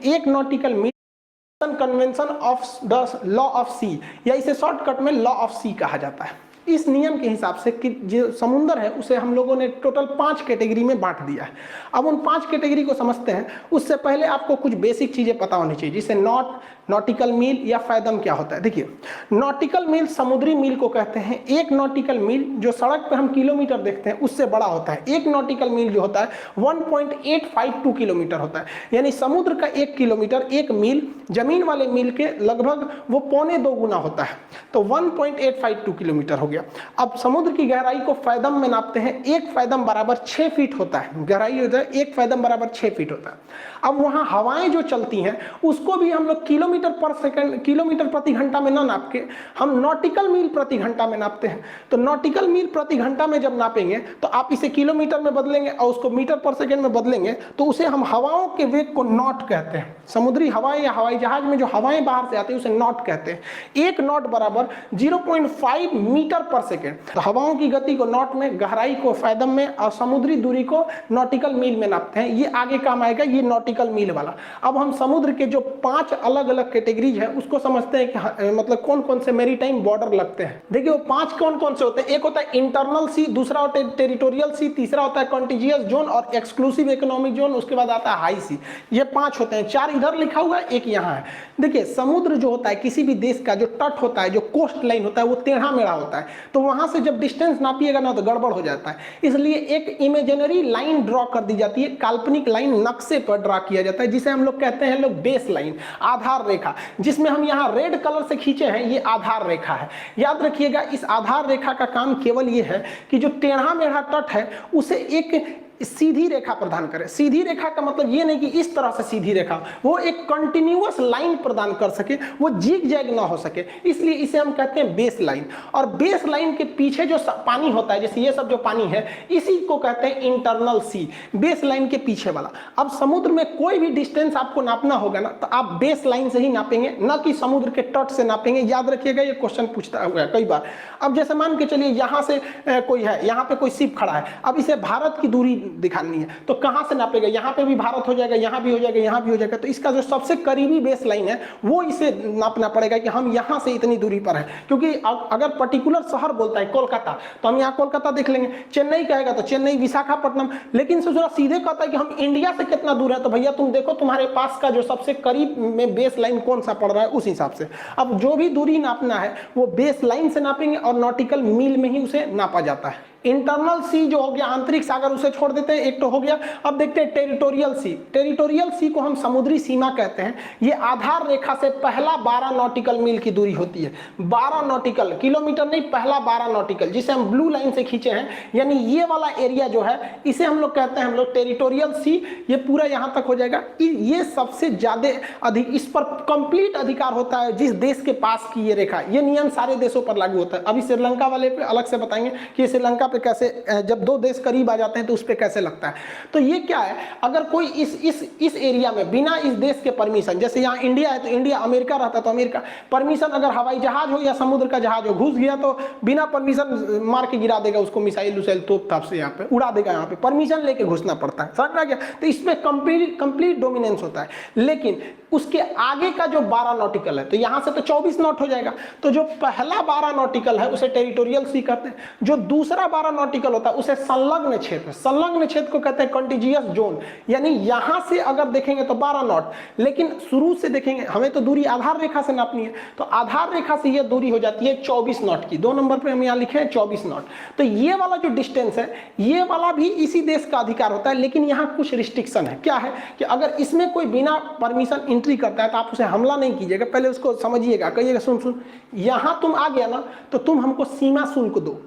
एक nautical mile convention of the law of sea, या इसे शॉर्टकट में लॉ ऑफ सी कहा जाता है। इस नियम के हिसाब से कि जो समुद्र है उसे हम लोगों ने टोटल 5 कैटेगरी में बांट दिया है। अब उन 5 कैटेगरी को समझते हैं, उससे पहले आपको कुछ बेसिक चीजें पता होनी चाहिए, जिसे नॉटिकल मील या फैदम क्या होता है। देखिए, नॉटिकल मील समुद्री मील को कहते हैं। एक नॉटिकल मील जो सड़क पर हम किलोमीटर देखते हैं उससे बड़ा होता है। एक नॉटिकल मील जो होता है 1.852 किलोमीटर होता है, यानी समुद्र का 1 किलोमीटर 1 मील जमीन वाले मील के लगभग वो 1.25 गुना होता है, तो 1.852 किलोमीटर हो गया। अब समुद्र की गहराई को फैदम में नापते हैं। एक फैदम बराबर 6 फीट होता है, गहराई होता है, एक फैदम बराबर 6 फीट होता है। अब वहां हवाएं जो चलती हैं उसको भी हम लोग किलोमीटर पर सेकंड, किलोमीटर प्रति घंटा में ना नाप के हम नॉटिकल मील प्रति घंटा में नापते हैं। तो नॉटिकल मील प्रति घंटा में जब नापेंगे तो आप इसे किलोमीटर में बदलेंगे और उसको मीटर पर सेकंड में बदलेंगे, तो उसे हम हवाओं के वेग को नॉट कहते हैं। समुद्री हवाएं या हवाई जहाज में जो हवाएं बाहर से आती है उसे नॉट कहते हैं। एक नॉट बराबर 0.5 मीटर पर सेकेंड। तो हवाओं की गति को नॉट में, गहराई को फैदम में और समुद्री दूरी को नॉटिकल मील में नापते हैं। ये आगे काम आएगा, ये नॉटिकल मील वाला। अब हम समुद्र के जो 5 अलग अलग कैटेगरीज है उसको समझते हैं कि मतलब कौन कौन से मैरीटाइम बॉर्डर लगते हैं। देखिए वो 5 कौन कौन से होते हैं। एक होता है इंटरनल सी, दूसरा होता है टेरिटोरियल सी, तीसरा होता है कॉन्टिजियस जोन और एक्सक्लूसिव इकोनॉमिक जोन, उसके बाद आता है हाई सी। ये 5 होते हैं। 4 इधर लिखा हुआ है, एक यहाँ है। देखिए समुद्र जो होता है किसी भी देश का जो तट होता है, जो कोस्ट लाइन होता है, वो टेढ़ा मेढ़ा होता है, तो वहां से जब डिस्टेंस नापिएगा ना तो गड़बड़ हो जाता है। इसलिए एक इमेजिनरी लाइन ड्रॉ कर दी जाती है, काल्पनिक लाइन नक्शे पर ड्रॉ किया जाता है, जिसे हम लोग कहते हैं बेस लाइन, आधार रेखा, जिसमें हम यहाँ रेड कलर से खींचे हैं, ये आधार रेखा है। याद रखिएगा इस आधार रेखा का काम केवल ये है कि जो टेढ़ा मेढ़ा तट है उसे एक सीधी रेखा प्रदान करें। सीधी रेखा का मतलब ये नहीं कि इस तरह से सीधी रेखा, वो एक कंटिन्यूअस लाइन प्रदान कर सके, वो जिग जैग ना हो सके, इसलिए इसे हम कहते हैं बेस लाइन। और बेस लाइन के पीछे जो पानी होता है, जैसे ये सब जो पानी है, इसी को कहते हैं इंटरनल सी, बेस लाइन के पीछे वाला। अब समुद्र में कोई भी डिस्टेंस आपको नापना होगा ना तो आप बेस लाइन से ही नापेंगे, ना कि समुद्र के तट से नापेंगे। याद रखिएगा, ये क्वेश्चन पूछता हुआ कई बार। अब जैसे मान के चलिए यहाँ से कोई है, यहाँ पे कोई शिप खड़ा है, अब इसे भारत की दूरी दिखानी है तो कहां से नापेगा? यहाँ पे भी भारत हो जाएगा, यहाँ भी हो जाएगा, यहाँ भी हो जाएगा। तो इसका जो सबसे करीबी बेस लाइन है वो इसे नापना पड़ेगा कि हम यहाँ से इतनी दूरी पर है। क्योंकि अगर पर्टिकुलर शहर बोलता है कोलकाता, तो हम यहाँ कोलकाता देख लेंगे। चेन्नई कहेगा तो चेन्नई, विशाखापट्टनम। लेकिन सोचो सीधे कहता है कि हम इंडिया से कितना दूर है, तो भैया तुम देखो तुम्हारे पास का जो सबसे करीब में बेस लाइन कौन सा पड़ रहा है, उस हिसाब से अब जो भी दूरी नापना है वो बेस लाइन से नापेंगे और नॉटिकल मील में ही उसे नापा जाता है। इंटरनल सी जो हो गया, आंतरिक सागर, उसे छोड़ देते हैं, एक तो हो गया। अब देखते हैं टेरिटोरियल सी। टेरिटोरियल सी को हम समुद्री सीमा कहते हैं। ये आधार रेखा से पहला 12 नॉटिकल मील की दूरी होती है। 12 नॉटिकल, किलोमीटर नहीं, पहला 12 नॉटिकल, जिसे हम ब्लू लाइन से खींचे हैं, यानी ये वाला एरिया जो है इसे हम लोग कहते हैं हम लोग टेरिटोरियल सी। ये पूरा यहाँ तक हो जाएगा। ये सबसे ज्यादा अधिक, इस पर कंप्लीट अधिकार होता है जिस देश के पास की ये रेखा। ये नियम सारे देशों पर लागू होता है। अभी श्रीलंका वाले पे अलग से बताएंगे कि श्रीलंका पे कैसे, जब 2 देश करीब आ जाते हैं तो उस पे कैसे लगता है। तो ये क्या है, अगर कोई इस एरिया में बिना इस देश के परमिशन, जैसे यहाँ इंडिया है तो इंडिया, अमेरिका रहता तो अमेरिका, परमिशन अगर हवाई जहाज हो या समुद्र का जहाज हो घुस गया तो बिना परमिशन मार के गिरा देगा उसको, मिसाइल उसाइल तोप ताप से यहाँ पे उड़ा देगा। यहाँ पे परमिशन लेके घुसना पड़ता है, समझ गया? तो इसमें कंप्लीट डोमिनेंस होता है। लेकिन उसके आगे का जो 12 नॉटिकल है, तो यहाँ से तो 24 नॉट हो जाएगा। तो जो पहला 12 नॉटिकल है उसे टेरिटोरियल सी कहते हैं। जो दूसरा 12 नॉटिकल होता है उसे संलग्न क्षेत्र, संलग्न क्षेत्र को कहते हैं कॉन्टिजियस जोन। यानी यहां से अगर देखेंगे तो 12 नॉट, लेकिन शुरू से देखेंगे, हमें तो दूरी आधार रेखा से नापनी है, तो आधार रेखा से यह दूरी हो जाती है 24 नॉट की। 2 नंबर पे हम यहाँ लिखे हैं 24 नॉट। तो ये वाला जो डिस्टेंस है, ये वाला भी इसी देश का अधिकार होता है। लेकिन यहाँ कुछ रिस्ट्रिक्शन है। क्या है कि अगर इसमें कोई बिना परमिशन एंट्री करता है तो आप उसे हमला नहीं कीजिएगा, पहले उसको समझिएगा, कहिएगा सुन यहाँ तुम आ गया ना तो तुम हमको सीमा शुल्क दो,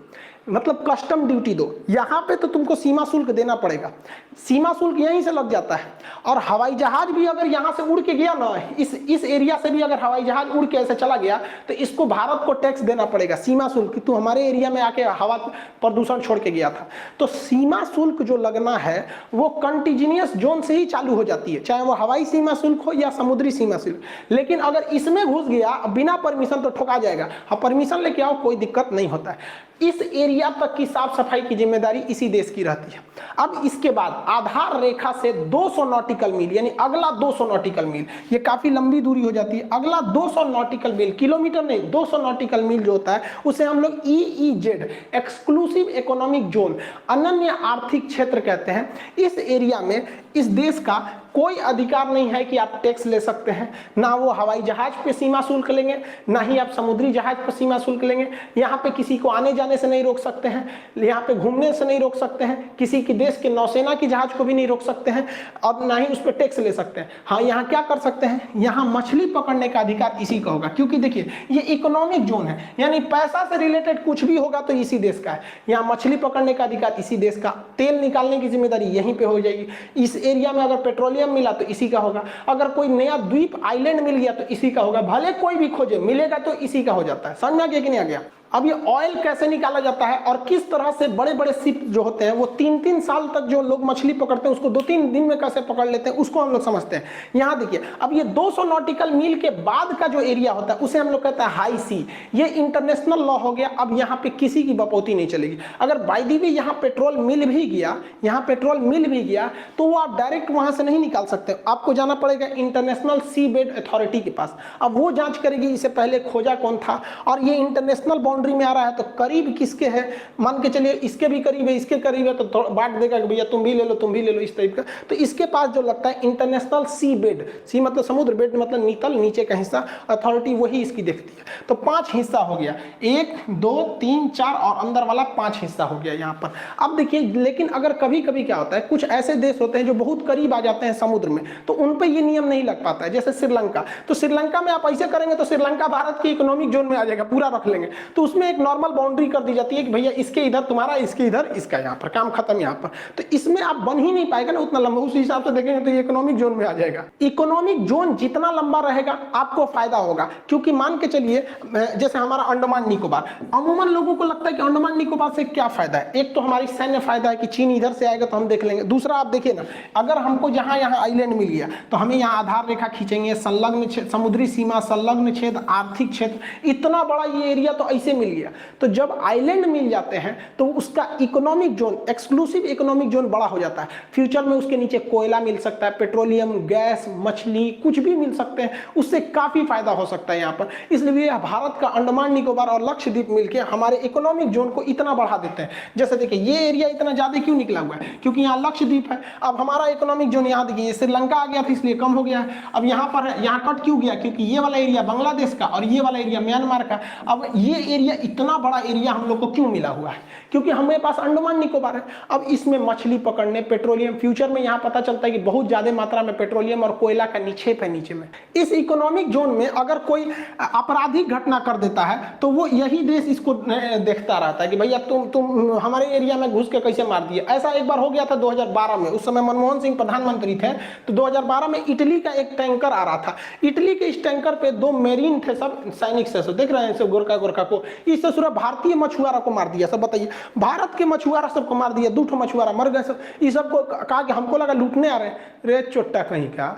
मतलब कस्टम ड्यूटी दो। यहाँ पे तो तुमको सीमा शुल्क देना पड़ेगा। सीमा शुल्क यहीं से लग जाता है। और हवाई जहाज भी अगर यहाँ से उड़ के गया ना, इस एरिया से भी अगर हवाई जहाज उड़ के ऐसे चला गया तो इसको भारत को टैक्स देना पड़ेगा, सीमा शुल्क, कि तू हमारे एरिया में आके हवा प्रदूषण छोड़ के गया था। तो सीमा शुल्क जो लगना है वो कंटिन्यूअस जोन से ही चालू हो जाती है, चाहे वो हवाई सीमा शुल्क हो या समुद्री सीमा शुल्क। लेकिन अगर इसमें घुस गया बिना परमिशन तो ठोका जाएगा। हाँ, परमिशन लेके आओ, कोई दिक्कत नहीं होता है। इस एरिया एरिया तक की साफ सफाई की जिम्मेदारी इसी देश की रहती है। अब इसके बाद आधार रेखा से 200 नॉटिकल मील, यानी अगला 200 नॉटिकल मील, ये काफी लंबी दूरी हो जाती है, अगला 200 नॉटिकल मील, किलोमीटर नहीं 200 नॉटिकल मील जो होता है उसे हम लोग EEZ एक्सक्लूसिव इकोनॉमिक जोन, अनन्य आर्थिक क्षेत्र कहते हैं। इस एरिया में इस देश का कोई अधिकार नहीं है कि आप टैक्स ले सकते हैं, ना वो हवाई जहाज पे सीमा शुल्क लेंगे, ना ही आप समुद्री जहाज पर सीमा शुल्क लेंगे। यहाँ पे किसी को आने जाने से नहीं रोक सकते हैं, यहाँ पे घूमने से नहीं रोक सकते हैं, किसी की देश के नौसेना की जहाज को भी नहीं रोक सकते हैं, और ना ही उस पर टैक्स ले सकते हैं। हाँ, यहाँ क्या कर सकते हैं, यहाँ मछली पकड़ने का अधिकार इसी का होगा, क्योंकि देखिए ये इकोनॉमिक जोन है, यानी पैसा से रिलेटेड कुछ भी होगा तो इसी देश का है। यहाँ मछली पकड़ने का अधिकार इसी देश का, तेल निकालने की जिम्मेदारी यहीं पे हो जाएगी। इस एरिया में अगर पेट्रोलियम मिला तो इसी का होगा, अगर कोई नया द्वीप आइलैंड मिल गया तो इसी का होगा, भले कोई भी खोजे मिलेगा तो इसी का हो जाता है। समझ में आ गया कि नहीं आ गया? अब ये ऑयल कैसे निकाला जाता है और किस तरह से बड़े बड़े शिप जो होते हैं वो 3-3 साल तक जो लोग मछली पकड़ते हैं उसको 2-3 दिन में कैसे पकड़ लेते हैं, उसको हम लोग समझते हैं। यहाँ देखिए, अब ये 200 नॉटिकल मील के बाद का जो एरिया होता है उसे हम लोग कहते हैं हाई सी। ये इंटरनेशनल लॉ हो गया। अब यहाँ पे किसी की बपौती नहीं चलेगी। अगर बाय द वे यहाँ पेट्रोल मिल भी गया, यहाँ पेट्रोल मिल भी गया तो वो आप डायरेक्ट वहां से नहीं निकाल सकते, आपको जाना पड़ेगा इंटरनेशनल सी बेड अथॉरिटी के पास। अब वो जांच करेगी इससे पहले खोजा कौन था, और ये इंटरनेशनल बाउंड्री में आ रहा है तो करीब किसके है, मान के चलिए इसके भी करीब है, इसके करीब है, तो बांट देगा कि भैया तुम भी ले लो, तुम भी ले लो, इस टाइप का। तो इसके पास जो लगता है इंटरनेशनल सी बेड, सी मतलब समुद्र, बेड मतलब नीतल, नीचे का हिस्सा, अथॉरिटी वही इसकी देखती है। तो 5 हिस्सा हो गया, 1 2 3 4 और अंदर वाला 5 हिस्सा हो गया यहाँ पर। अब देखिए, लेकिन अगर कभी कभी क्या होता है, कुछ ऐसे देश होते हैं जो बहुत करीब आ जाते हैं समुद्र में, तो उन पर ये नियम नहीं लग पाता है। जैसे श्रीलंका, तो श्रीलंका में आप ऐसे करेंगे तो श्रीलंका भारत के इकोनॉमिक जोन में आ जाएगा, पूरा रख लेंगे, तो उसमें एक नॉर्मल बाउंड्री कर दी जाती है कि भैया इसके इधर तुम्हारा, इसके इधर इसका, यहाँ पर काम खत्म यहाँ पर। तो इसमें आप बन ही नहीं पाएगा ना उतना लंबा, उस हिसाब से देखेंगे तो ये इकोनॉमिक जोन में आ जाएगा। इकोनॉमिक जोन जितना लंबा रहेगा आपको फायदा होगा, क्योंकि मान के चलिए जैसे हमारा अंडमान निकोबार, अमूमन लोगों को लगता है कि अंडमान निकोबार से क्या फायदा है। एक तो हमारी सैन्य फायदा है कि चीन इधर से आएगा तो हम देख लेंगे। दूसरा आप देखिए ना, अगर हमको जहां यहाँ आइलैंड मिल गया तो हमें यहाँ आधार रेखा खींचेंगे, संलग्न समुद्री सीमा, संलग्न क्षेत्र, आर्थिक क्षेत्र, इतना बड़ा ये एरिया तो ऐसे मिल गया। तो जब आइलैंड मिल जाते हैं तो उसका economic zone, exclusive economic zone बड़ा हो जाता है। फ्यूचर में उसके नीचे कोयला मिल सकता है, पेट्रोलियम, गैस, मछली, कुछ भी मिल सकते हैं, उससे काफी फायदा हो सकता है यहाँ पर। इसलिए भारत का अंडमान निकोबार और लक्षद्वीप मिलकर हमारे इकोनॉमिक जोन को इतना बढ़ा देते हैं। जैसे देखिए ये एरिया इतना ज्यादा क्यों निकला हुआ है, क्योंकि यहाँ लक्षद्वीप है। अब हमारा इकोनॉमिक जोन यहाँ देखिए श्रीलंका आ गया था इसलिए कम हो गया है। अब यहाँ पर है, यहाँ कट क्यों गया, क्योंकि ये वाला एरिया बांग्लादेश का और ये वाला एरिया म्यांमार का। अब ये एरिया, इतना बड़ा एरिया हम लोग को क्यों मिला हुआ है, क्योंकि हमारे पास अंडमान निकोबार है। अब इसमें मछली पकड़ने, पेट्रोलियम, फ्यूचर में यहाँ पता चलता है कि बहुत ज्यादा मात्रा में पेट्रोलियम और कोयला का निक्षेप है नीचे में। इस इकोनॉमिक जोन में अगर कोई आपराधिक घटना कर देता है तो वो यही देश इसको देखता रहता है कि भैया तुम हमारे एरिया में घुस के कैसे मार दिए। ऐसा एक बार हो गया था 2012 में, उस समय मनमोहन सिंह प्रधानमंत्री थे। तो 2012 में इटली का एक टैंकर आ रहा था। इटली के इस टैंकर पे 2 मेरीन थे, सब सैनिक से, देख रहे हैं, सब गोरखा को, इससे पूरा भारतीय मछुआरा को मार दिया। सब बताइए, भारत के मछुआरा सबको मार दिया, 2 मछुआरा मर गए सब। ये सबको कहा कि हमको लगा लूटने आ रहे हैं, रे चोट्टा कहीं का,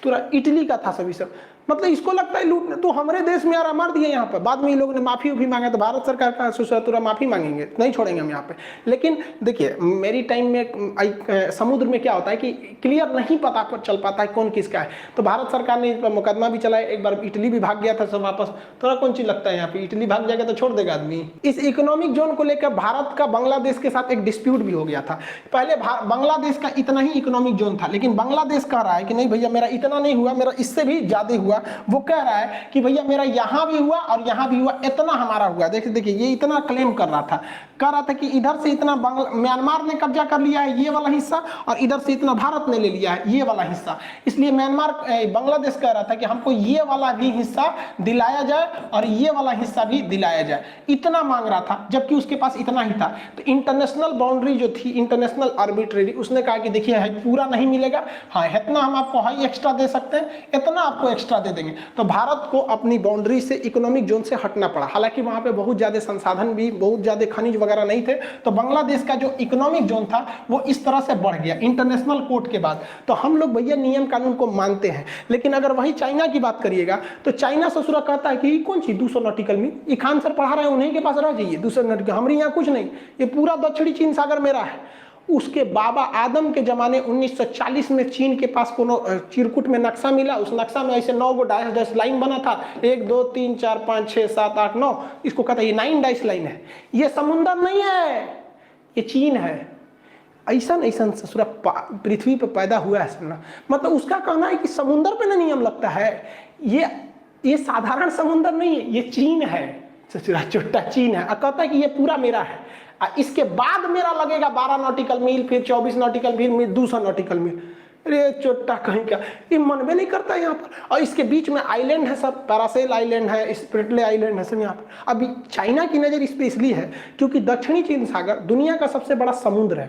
पूरा इटली का था सभी सब। मतलब इसको लगता है लूटने, तो हमारे देश में आ रहा, मार दिया यहाँ पर। बाद में ये लोगों ने माफी भी मांगा, तो भारत सरकार का सुरतुरा माफी मांगेंगे, नहीं छोड़ेंगे हम यहाँ पे। लेकिन देखिए मेरी टाइम में समुद्र में क्या होता है कि क्लियर नहीं पता चल पाता है कौन किसका है। तो भारत सरकार ने इस पर मुकदमा भी चलाया। एक बार इटली भी भाग गया था सब वापस। थोड़ा कौन चीज लगता है यहाँ पे, इटली भाग जाएगा तो छोड़ देगा आदमी। इस इकोनॉमिक जोन को लेकर भारत का बांग्लादेश के साथ एक डिस्प्यूट भी हो गया था। पहले बांग्लादेश का इतना ही इकोनॉमिक जोन था, लेकिन बांग्लादेश कह रहा है कि नहीं भैया मेरा इतना नहीं हुआ, मेरा इससे भी ज्यादा हुआ। वो कह रहा है कि भैया मेरा यहां भी हुआ और यहां भी हुआ, इतना हमारा हुआ। देखिए ये इतना क्लेम कर रहा था, कह रहा था कि इधर से इतना म्यांमार ने कब्जा कर लिया है ये वाला हिस्सा, और इधर से इतना भारत ने ले लिया है ये वाला हिस्सा। इसलिए म्यांमार, बांग्लादेश कह रहा था कि हमको ये वाला भी हिस्सा दिलाया जाए और ये वाला हिस्सा भी दिलाया जाए, इतना मांग रहा था, जबकि उसके पास इतना ही था। तो इंटरनेशनल बाउंड्री जो थी, इंटरनेशनल आर्बिट्रेरी, उसने कहा कि देखिए पूरा नहीं मिलेगा, हाँ इतना हम आपको हाई एक्स्ट्रा दे सकते हैं, इतना आपको एक्स्ट्रा दे देंगे। तो भारत को अपनी बाउंड्री से, इकोनॉमिक जोन से हटना पड़ा। हालांकि वहां पे बहुत ज्यादा संसाधन भी, बहुत ज्यादा खनिज वगैरह नहीं थे, तो बांग्लादेश का जो इकोनॉमिक जोन था वो इस तरह से बढ़ गया इंटरनेशनल कोर्ट के बाद। तो हम लोग भैया नियम कानून को मानते हैं। लेकिन अगर वही चाइना की बात करिएगा तो चाइना ससुरा कहता है कि कौन सी 200 नॉटिकल मील, ये खान सर पढ़ा रहे हैं उन्हीं के पास रह जाइए, 200 नॉटिकल, हमारे यहाँ कुछ नहीं, ये पूरा दक्षिणी चीन सागर मेरा है। उसके बाबा आदम के जमाने 1940 में चीन के पास कोनो चिरकुट में नक्शा मिला, उस नक्शा में ऐसे 9 गो डाइस लाइन बना था, 1 2 3 4 5 6 7 8 9, इसको कहता है ये 9 डाइस लाइन है। ये समुंदर नहीं है, ये चीन है। ऐसा ऐसा ससुरा पृथ्वी पे पैदा हुआ है सुनना, मतलब उसका कहना है कि समुंदर पे ना नियम लगता है, ये साधारण समुंदर नहीं है, ये चीन है ससुरा, छोटा चीन है। कहता है कि ये पूरा मेरा है, इसके बाद मेरा लगेगा 12 नॉटिकल मील, फिर 24 नॉटिकल मील, 200 नॉटिकल मील। अरे चोटा कहीं का, ये मन में नहीं करता यहाँ पर। और इसके बीच में आइलैंड है सब, पैरासेल आइलैंड है, स्प्रिटले आइलैंड है सब यहाँ पर। अभी चाइना की नज़र इस पर इसलिए है क्योंकि दक्षिणी चीन सागर दुनिया का सबसे बड़ा समुद्र है।